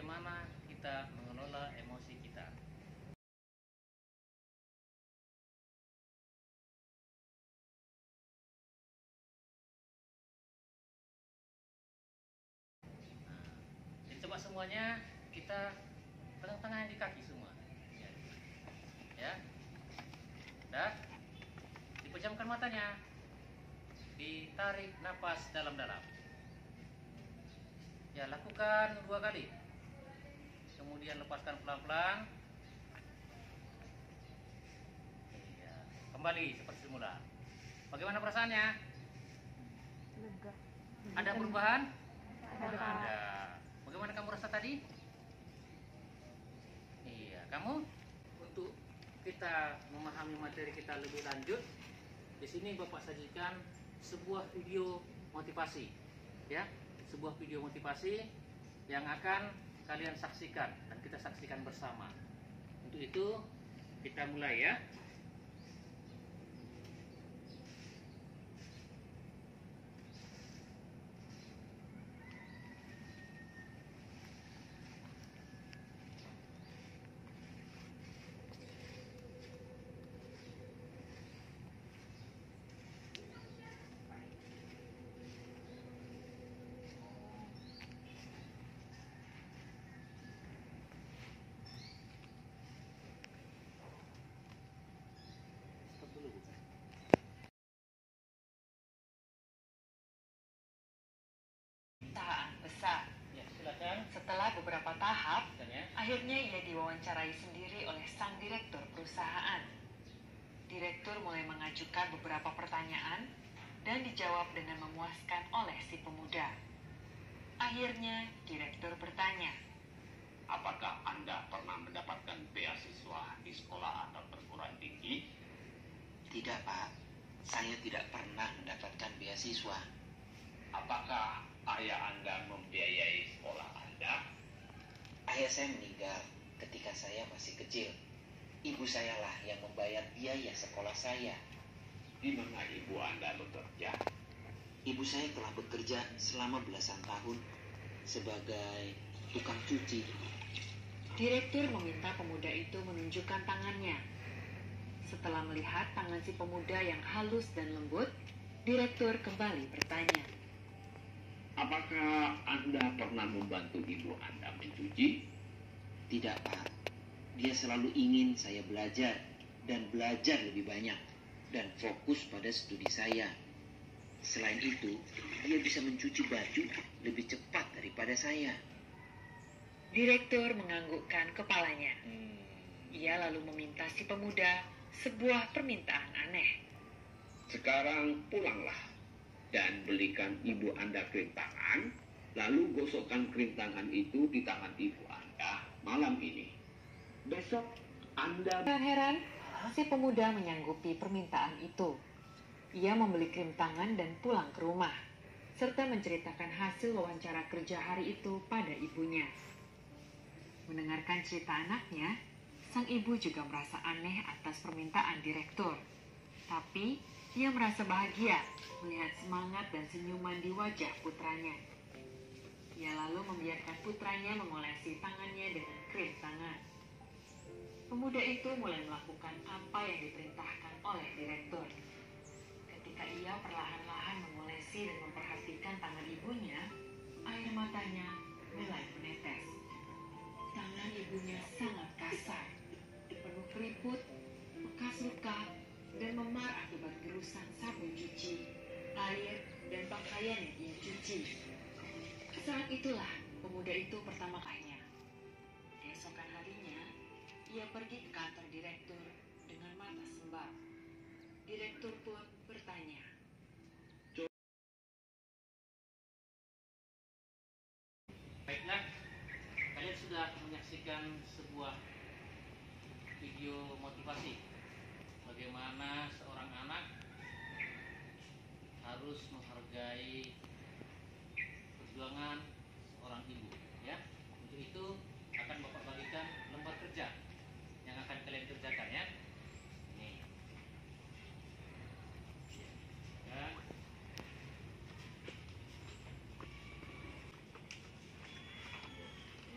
bagaimana kita mengelola emosi kita. Jadi coba semuanya kita pegang tangan di kaki semua. Ya. Dah. Dipejamkan matanya. Ditarik napas dalam-dalam. Ya, lakukan 2 kali. Kemudian lepaskan pelan-pelan. Ya, kembali seperti semula. Bagaimana perasaannya? Lega. Ada perubahan? Ada. Bagaimana kamu rasa tadi? Iya, kamu untuk kita memahami materi kita lebih lanjut, di sini Bapak sajikan sebuah video motivasi, ya, sebuah video motivasi yang akan kalian saksikan dan kita saksikan bersama. Untuk itu kita mulai ya. Besar. Ya, silakan. Setelah beberapa tahap, Ya. akhirnya ia diwawancarai sendiri oleh sang direktur perusahaan. Direktur mulai mengajukan beberapa pertanyaan dan dijawab dengan memuaskan oleh si pemuda. Akhirnya, direktur bertanya, apakah Anda pernah mendapatkan beasiswa di sekolah atau perguruan tinggi? Tidak, Pak. Saya tidak pernah mendapatkan beasiswa. Apakah ayah Anda membiayai sekolah Anda? Ayah saya meninggal ketika saya masih kecil. Ibu saya lah yang membayar biaya sekolah saya. Di mana ibu Anda bekerja? Ibu saya telah bekerja selama belasan tahun sebagai tukang cuci. direktur meminta pemuda itu menunjukkan tangannya. Setelah melihat tangan si pemuda yang halus dan lembut, direktur kembali bertanya, Apakah Anda pernah membantu ibu Anda mencuci? Tidak, Pak. Dia selalu ingin saya belajar dan belajar lebih banyak dan fokus pada studi saya. Selain itu, dia bisa mencuci baju lebih cepat daripada saya. direktur menganggukkan kepalanya. Ia lalu meminta si pemuda sebuah permintaan aneh. Sekarang pulanglah dan belikan ibu Anda krim tangan, lalu gosokkan krim tangan itu di tangan ibu Anda malam ini. Besok Anda... Heran, si pemuda menyanggupi permintaan itu. Ia membeli krim tangan dan pulang ke rumah, serta menceritakan hasil wawancara kerja hari itu pada ibunya. Mendengarkan cerita anaknya, sang ibu juga merasa aneh atas permintaan direktur. Tapi, ia merasa bahagia melihat semangat dan senyuman di wajah putranya. Ia lalu membiarkan putranya mengolesi tangannya dengan krim tangan. Pemuda itu mulai melakukan apa yang diperintahkan oleh direktur. Ketika ia perlahan-lahan mengolesi dan memperhatikan tangan ibunya, air matanya mulai menetes. Tangan ibunya sangat kasar, penuh keriput, bekas luka, dan memar akibat gerusan sabun cuci, air, dan pakaian yang ia cuci. Saat itulah pemuda itu pertama kalinya. Keesokan harinya, ia pergi ke kantor direktur dengan mata sembab. Direktur pun bertanya, Baiklah, kalian sudah menyaksikan sebuah video motivasi bagaimana seorang anak harus menghargai perjuangan seorang ibu, ya. Untuk itu akan Bapak bagikan lembar kerja yang akan kalian kerjakan, ya. Nih. Ya.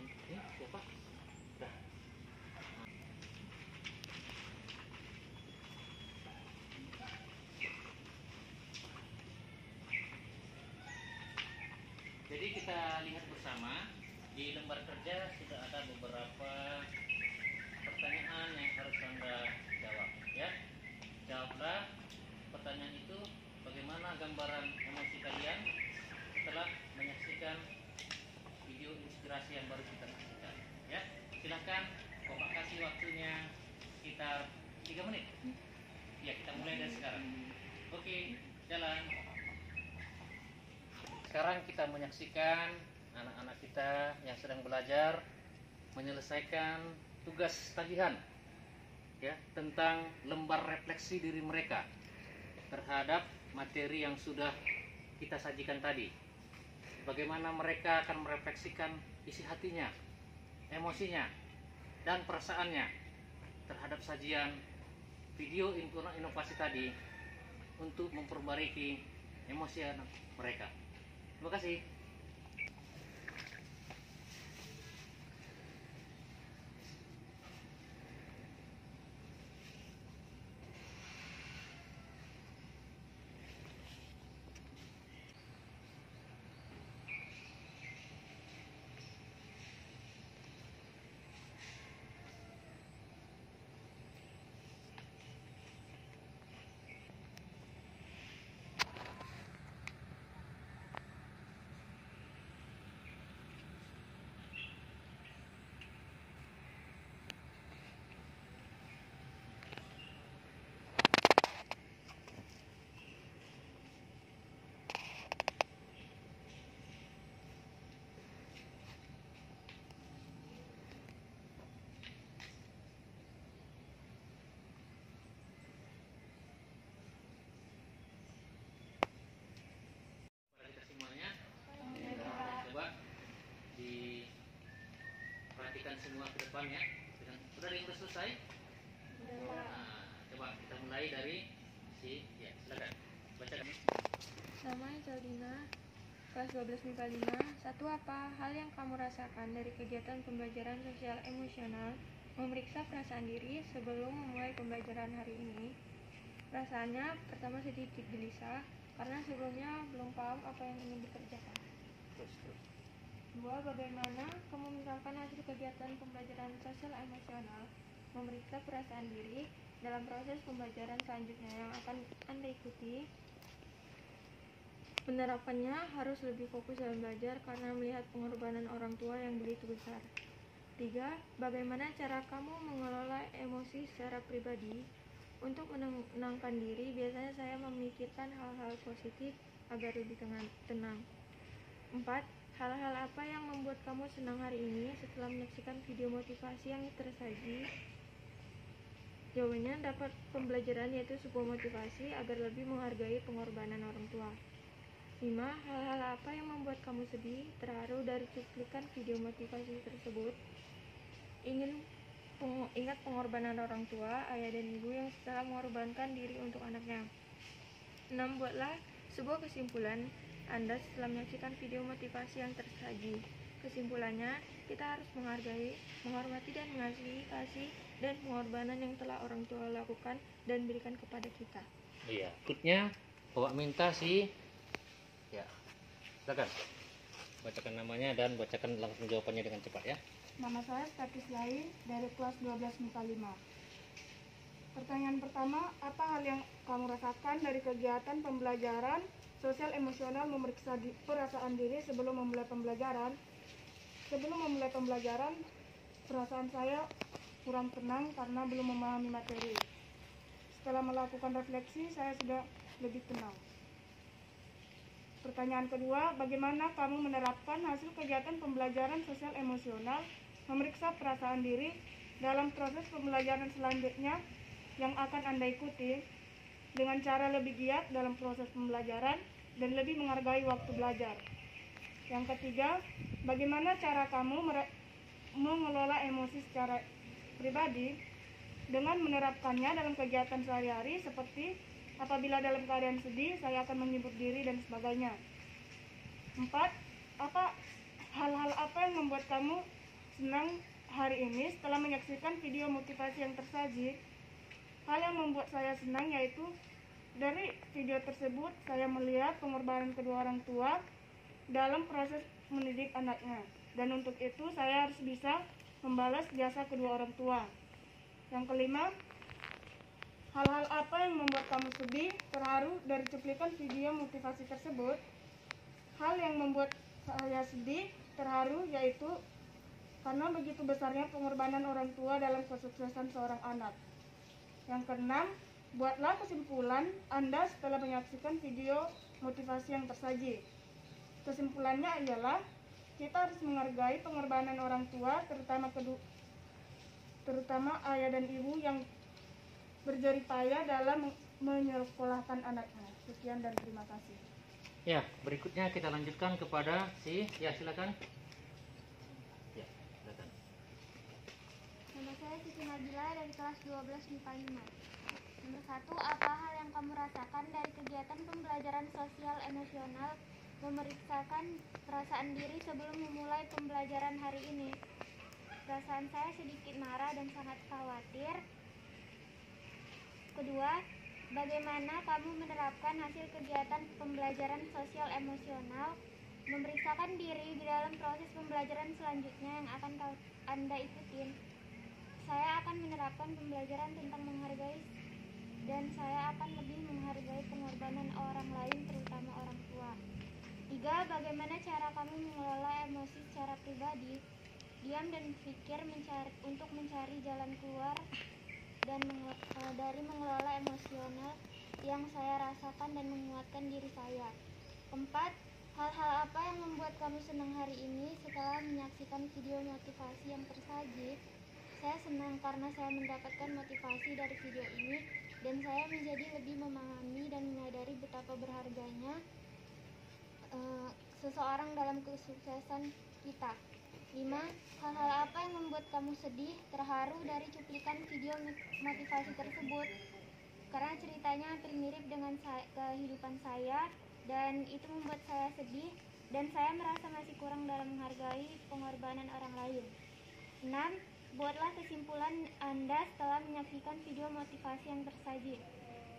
Oke. lihat bersama di lembar kerja sudah ada beberapa pertanyaan yang harus Anda jawab, ya. Jawablah pertanyaan itu, bagaimana gambaran emosi kalian setelah menyaksikan video inspirasi yang baru kita saksikan, ya. Silakan Bapak kasih waktunya sekitar 3 menit. Ya, kita mulai dari sekarang. Oke, jalan. Sekarang kita menyaksikan anak-anak kita yang sedang belajar menyelesaikan tugas tagihan, ya, tentang lembar refleksi diri mereka terhadap materi yang sudah kita sajikan tadi. Bagaimana mereka akan merefleksikan isi hatinya, emosinya, dan perasaannya terhadap sajian video inovasi tadi untuk memperbaiki emosi anak mereka. Terima kasih. Kita semuanya, coba diperhatikan semua ke depan, ya. Sudah ada yang sudah selesai? Nah, coba kita mulai dari ya, silakan bacakan. Namanya Jaldina, kelas 12 MIPA 5. Satu, apa hal yang kamu rasakan dari kegiatan pembelajaran sosial emosional memeriksa perasaan diri sebelum memulai pembelajaran hari ini? Perasaannya pertama sedikit gelisah karena sebelumnya belum paham apa yang ingin dikerjakan. Terus. 2. Bagaimana kamu menerapkan hasil kegiatan pembelajaran sosial emosional memeriksa perasaan diri dalam proses pembelajaran selanjutnya yang akan Anda ikuti? Penerapannya harus lebih fokus dalam belajar karena melihat pengorbanan orang tua yang begitu besar. 3. Bagaimana cara kamu mengelola emosi secara pribadi? Untuk menenangkan diri, biasanya saya memikirkan hal-hal positif agar lebih tenang. 4. Hal-hal apa yang membuat kamu senang hari ini setelah menyaksikan video motivasi yang tersaji? Jawabannya, dapat pembelajaran yaitu sebuah motivasi agar lebih menghargai pengorbanan orang tua. 5. Hal-hal apa yang membuat kamu sedih, terharu dari cuplikan video motivasi tersebut? Ingat pengorbanan orang tua, ayah dan ibu yang telah mengorbankan diri untuk anaknya. 6. Buatlah sebuah kesimpulan Anda setelah menyaksikan video motivasi yang tersaji. Kesimpulannya, kita harus menghargai, menghormati dan mengasihi kasih dan pengorbanan yang telah orang tua lakukan dan berikan kepada kita. Iya, berikutnya Bapak minta ya, silakan bacakan namanya dan bacakan langsung jawabannya dengan cepat, ya. Nama saya Statis Lain dari kelas 12 MIPA 5. Pertanyaan pertama, apa hal yang kamu rasakan dari kegiatan pembelajaran sosial emosional memeriksa perasaan diri sebelum memulai pembelajaran? Sebelum memulai pembelajaran, perasaan saya kurang tenang karena belum memahami materi. Setelah melakukan refleksi, saya sudah lebih tenang. Pertanyaan kedua, bagaimana kamu menerapkan hasil kegiatan pembelajaran sosial emosional memeriksa perasaan diri dalam proses pembelajaran selanjutnya yang akan Anda ikuti dengan cara lebih giat dalam proses pembelajaran dan lebih menghargai waktu belajar? Yang ketiga, bagaimana cara kamu mengelola emosi secara pribadi dengan menerapkannya dalam kegiatan sehari-hari seperti apabila dalam keadaan sedih, saya akan menghibur diri dan sebagainya. 4. Hal-hal apa yang membuat kamu senang hari ini setelah menyaksikan video motivasi yang tersaji? Hal yang membuat saya senang yaitu dari video tersebut saya melihat pengorbanan kedua orang tua dalam proses mendidik anaknya. Dan untuk itu saya harus bisa membalas jasa kedua orang tua. Yang kelima, hal-hal apa yang membuat kamu sedih, terharu dari cuplikan video motivasi tersebut? Hal yang membuat saya sedih, terharu yaitu karena begitu besarnya pengorbanan orang tua dalam kesuksesan seorang anak. Yang keenam, buatlah kesimpulan Anda setelah menyaksikan video motivasi yang tersaji. Kesimpulannya ialah kita harus menghargai pengorbanan orang tua, terutama ayah dan ibu yang berjerih payah dalam menyekolahkan anaknya. Sekian dan terima kasih. Ya, berikutnya kita lanjutkan kepada silakan. Ya, silakan. Nama saya Siti Nabila dari kelas 12 MIPA 5. Nomor 1, apa hal yang kamu rasakan dari kegiatan pembelajaran sosial emosional memeriksakan perasaan diri sebelum memulai pembelajaran hari ini? Perasaan saya sedikit marah dan sangat khawatir. Kedua, bagaimana kamu menerapkan hasil kegiatan pembelajaran sosial emosional memeriksakan diri di dalam proses pembelajaran selanjutnya yang akan Anda ikutin? Saya akan menerapkan pembelajaran tentang menghargai dan saya akan lebih menghargai pengorbanan orang lain, terutama orang tua. 3. Bagaimana cara kamu mengelola emosi secara pribadi? Diam dan pikir untuk mencari jalan keluar dan dari mengelola emosional yang saya rasakan dan menguatkan diri saya. 4. Hal-hal apa yang membuat kamu senang hari ini setelah menyaksikan video motivasi yang tersaji? Saya senang karena saya mendapatkan motivasi dari video ini dan saya menjadi lebih memahami dan menyadari betapa berharganya seseorang dalam kesuksesan kita. 5. Hal-hal apa yang membuat kamu sedih, terharu dari cuplikan video motivasi tersebut? Karena ceritanya hampir mirip dengan kehidupan saya dan itu membuat saya sedih dan saya merasa masih kurang dalam menghargai pengorbanan orang lain. 6. Buatlah kesimpulan Anda setelah menyaksikan video motivasi yang tersaji.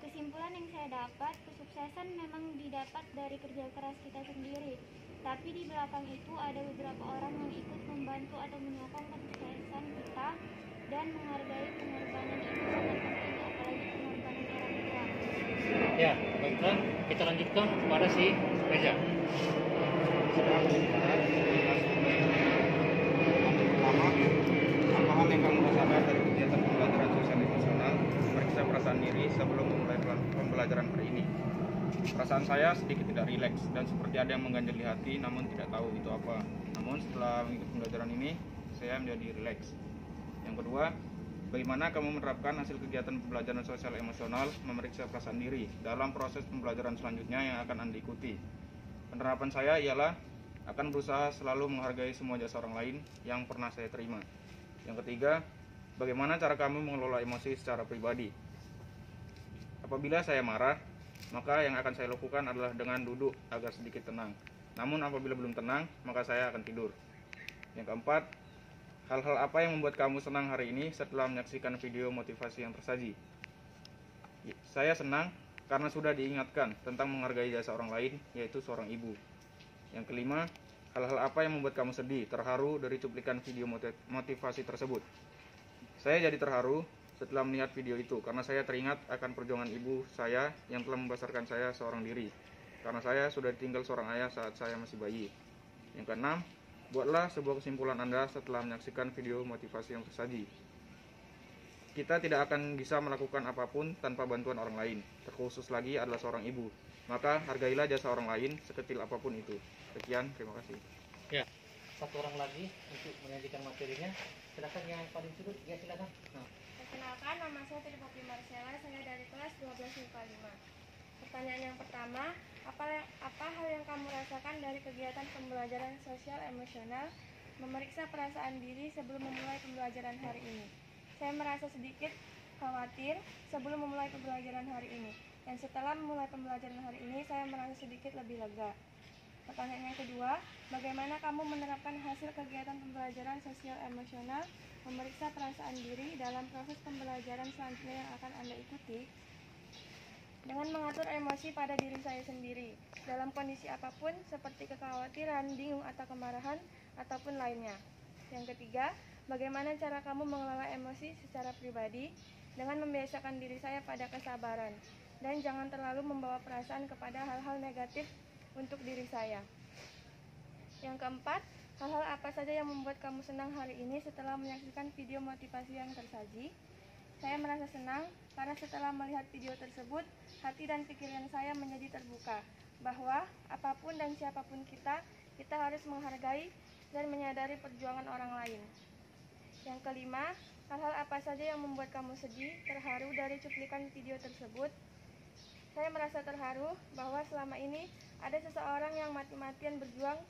Kesimpulan yang saya dapat, kesuksesan memang didapat dari kerja keras kita sendiri. Tapi di belakang itu ada beberapa orang yang ikut membantu atau menyokong kesuksesan kita dan menghargai pengorbanan itu sangat penting, apalagi pengorbanan orang tua. Ya, baiklah, kita lanjutkan kepada Reza. Setelah melihat pertama, apa hal yang kamu rasakan dari kegiatan pembelajaran sosial emosional memeriksa perasaan diri sebelum memulai pembelajaran hari ini? Perasaan saya sedikit tidak rileks dan seperti ada yang mengganjal di hati namun tidak tahu itu apa. Namun setelah mengikuti pembelajaran ini, saya menjadi rileks. Yang kedua, bagaimana kamu menerapkan hasil kegiatan pembelajaran sosial emosional memeriksa perasaan diri dalam proses pembelajaran selanjutnya yang akan Anda ikuti? Penerapan saya ialah akan berusaha selalu menghargai semua jasa orang lain yang pernah saya terima. Yang ketiga, bagaimana cara kamu mengelola emosi secara pribadi? Apabila saya marah, maka yang akan saya lakukan adalah dengan duduk agar sedikit tenang. Namun apabila belum tenang, maka saya akan tidur. Yang keempat, hal-hal apa yang membuat kamu senang hari ini setelah menyaksikan video motivasi yang tersaji? Saya senang karena sudah diingatkan tentang menghargai jasa orang lain, yaitu seorang ibu. Yang kelima, hal-hal apa yang membuat kamu sedih, terharu dari cuplikan video motivasi tersebut? Saya jadi terharu setelah melihat video itu karena saya teringat akan perjuangan ibu saya yang telah membesarkan saya seorang diri, karena saya sudah ditinggal seorang ayah saat saya masih bayi. Yang keenam, buatlah sebuah kesimpulan Anda setelah menyaksikan video motivasi yang tersaji. Kita tidak akan bisa melakukan apapun tanpa bantuan orang lain, terkhusus lagi adalah seorang ibu. Maka hargailah jasa orang lain sekecil apapun itu. Sekian, terima kasih. Ya, satu orang lagi untuk menyajikan materinya. Silakan yang paling sudut, ya silakan. Perkenalkan, nama saya Tripopi Marcella, saya dari kelas 12 MIPA 5. Pertanyaan yang pertama, apa hal yang kamu rasakan dari kegiatan pembelajaran sosial emosional memeriksa perasaan diri sebelum memulai pembelajaran hari ini? Saya merasa sedikit khawatir sebelum memulai pembelajaran hari ini, dan setelah memulai pembelajaran hari ini, saya merasa sedikit lebih lega. Pertanyaan yang kedua, bagaimana kamu menerapkan hasil kegiatan pembelajaran sosial emosional memeriksa perasaan diri dalam proses pembelajaran selanjutnya yang akan Anda ikuti? dengan mengatur emosi pada diri saya sendiri dalam kondisi apapun seperti kekhawatiran, bingung atau kemarahan ataupun lainnya. Yang ketiga, bagaimana cara kamu mengelola emosi secara pribadi dengan membiasakan diri saya pada kesabaran dan jangan terlalu membawa perasaan kepada hal-hal negatif untuk diri saya. Yang keempat, hal-hal apa saja yang membuat kamu senang hari ini setelah menyaksikan video motivasi yang tersaji? Saya merasa senang karena setelah melihat video tersebut, hati dan pikiran saya menjadi terbuka bahwa apapun dan siapapun kita harus menghargai dan menyadari perjuangan orang lain. Yang kelima, hal-hal apa saja yang membuat kamu sedih, terharu dari cuplikan video tersebut? Saya merasa terharu bahwa selama ini ada seseorang yang mati-matian berjuang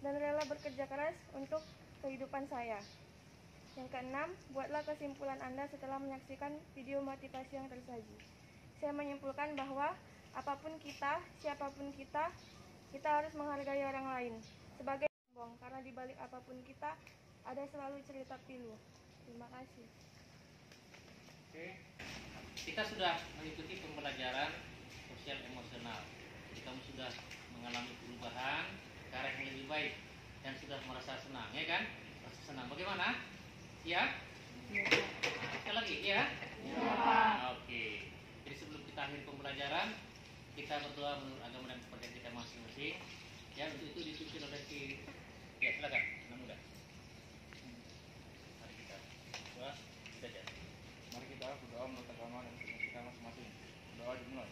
dan rela bekerja keras untuk kehidupan saya. Yang keenam, buatlah kesimpulan Anda setelah menyaksikan video motivasi yang tersaji. Saya menyimpulkan bahwa apapun kita, siapapun kita harus menghargai orang lain. Sebagai sombong, karena di balik apapun kita, ada selalu cerita pilu. Terima kasih. Oke. Kita sudah mengikuti pembelajaran sosial emosional. Kamu sudah mengalami perubahan ke arah yang lebih baik dan sudah merasa senang, ya kan? Merasa senang. Bagaimana? Ya? Sekali lagi, ya? Ya. Oke. Jadi sebelum kita akhiri pembelajaran, kita berdoa menurut agama dan kepercayaan kita masing-masing. Ya, untuk itu disusun oleh si. Ya, silakan. Anak muda. Mari kita berdoa. Kita aja. Mari kita berdoa menurut agama dan kepercayaan kita masing-masing. Doa dimulai.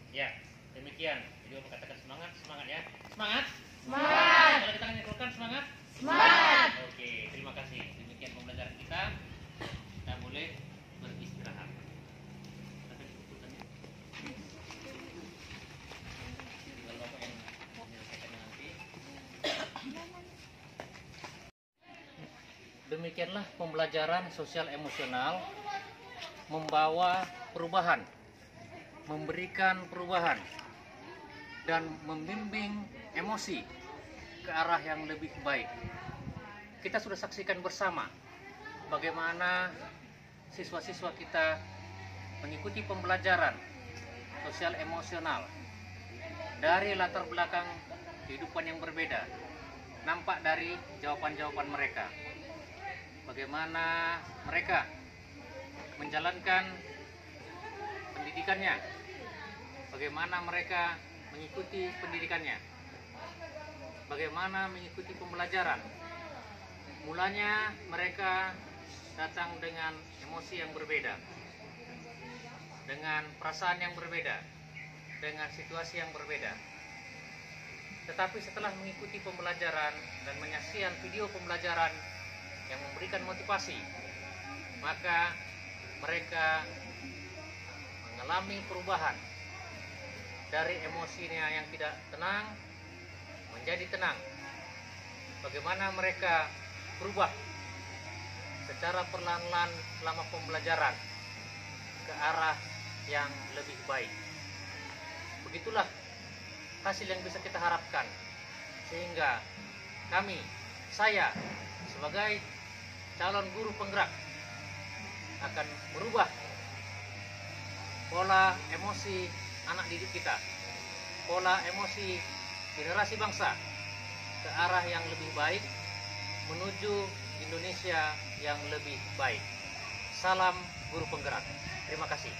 Ya, demikian. Jadi Bapak katakan semangat, semangat ya. Semangat. Semangat. Kalau kita menyimpulkan semangat. Semangat. Oke, terima kasih. Demikian pembelajaran kita. Kita boleh beristirahat. Sampai keputusannya. Kalau Bapak yang menyelesaikannya nanti. Demikianlah pembelajaran sosial emosional membawa perubahan, memberikan perubahan dan membimbing emosi ke arah yang lebih baik. Kita sudah saksikan bersama bagaimana siswa-siswa kita mengikuti pembelajaran sosial emosional dari latar belakang kehidupan yang berbeda. Nampak dari jawaban-jawaban mereka. Bagaimana mereka menjalankan pendidikannya, bagaimana mereka mengikuti pendidikannya, bagaimana mengikuti pembelajaran. Mulanya mereka datang dengan emosi yang berbeda, dengan perasaan yang berbeda, dengan situasi yang berbeda. Tetapi setelah mengikuti pembelajaran dan menyaksikan video pembelajaran yang memberikan motivasi, maka mereka mengalami perubahan dari emosinya yang tidak tenang menjadi tenang. Bagaimana mereka berubah secara perlahan-lahan selama pembelajaran ke arah yang lebih baik. Begitulah hasil yang bisa kita harapkan, sehingga saya sebagai calon guru penggerak akan merubah pola emosi anak didik kita, pola emosi generasi bangsa ke arah yang lebih baik menuju Indonesia yang lebih baik. Salam guru penggerak. Terima kasih.